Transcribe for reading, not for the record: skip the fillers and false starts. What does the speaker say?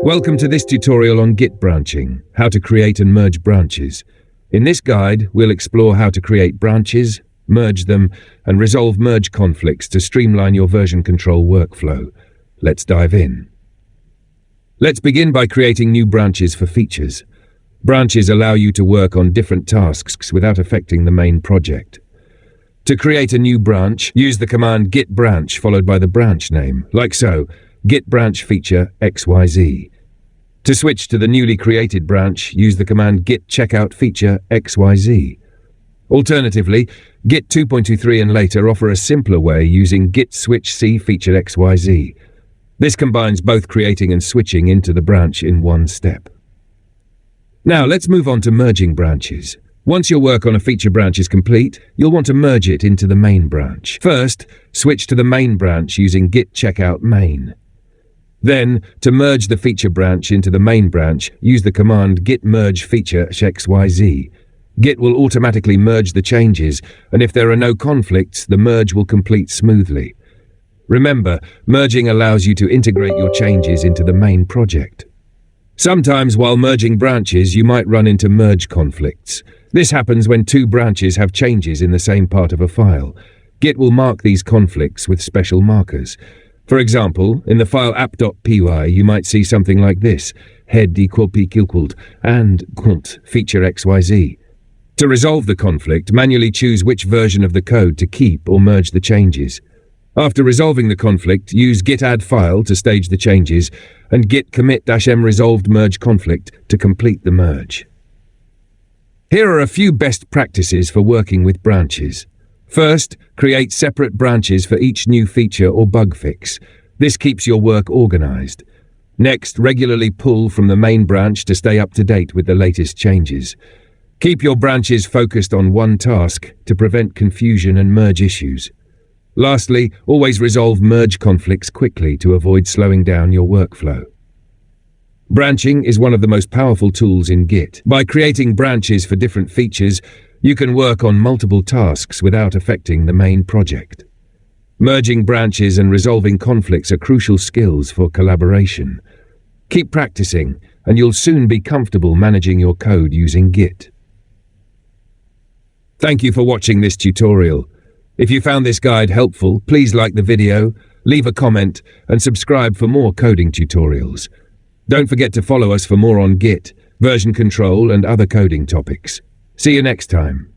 Welcome to this tutorial on Git branching, how to create and merge branches. In this guide, we'll explore how to create branches, merge them, and resolve merge conflicts to streamline your version control workflow. Let's dive in. Let's begin by creating new branches for features. Branches allow you to work on different tasks without affecting the main project. To create a new branch, use the command git branch followed by the branch name, like so, git branch feature XYZ. To switch to the newly created branch, use the command git checkout feature XYZ. Alternatively, Git 2.23 and later offer a simpler way using git switch C feature XYZ. This combines both creating and switching into the branch in one step. Now let's move on to merging branches. Once your work on a feature branch is complete, you'll want to merge it into the main branch. First, switch to the main branch using git checkout main. Then, to merge the feature branch into the main branch, use the command git merge feature XYZ. Git will automatically merge the changes, and if there are no conflicts, the merge will complete smoothly. Remember, merging allows you to integrate your changes into the main project. Sometimes while merging branches, you might run into merge conflicts. This happens when two branches have changes in the same part of a file. Git will mark these conflicts with special markers. For example, in the file app.py, you might see something like this, head equaled and cont feature XYZ. To resolve the conflict, manually choose which version of the code to keep or merge the changes. After resolving the conflict, use git add file to stage the changes and git commit-m resolved merge conflict to complete the merge. Here are a few best practices for working with branches. First, create separate branches for each new feature or bug fix. This keeps your work organized. Next, regularly pull from the main branch to stay up to date with the latest changes. Keep your branches focused on one task to prevent confusion and merge issues. Lastly, always resolve merge conflicts quickly to avoid slowing down your workflow. Branching is one of the most powerful tools in Git. By creating branches for different features, you can work on multiple tasks without affecting the main project. Merging branches and resolving conflicts are crucial skills for collaboration. Keep practicing, and you'll soon be comfortable managing your code using Git. Thank you for watching this tutorial. If you found this guide helpful, please like the video, leave a comment, and subscribe for more coding tutorials. Don't forget to follow us for more on Git, version control, and other coding topics. See you next time.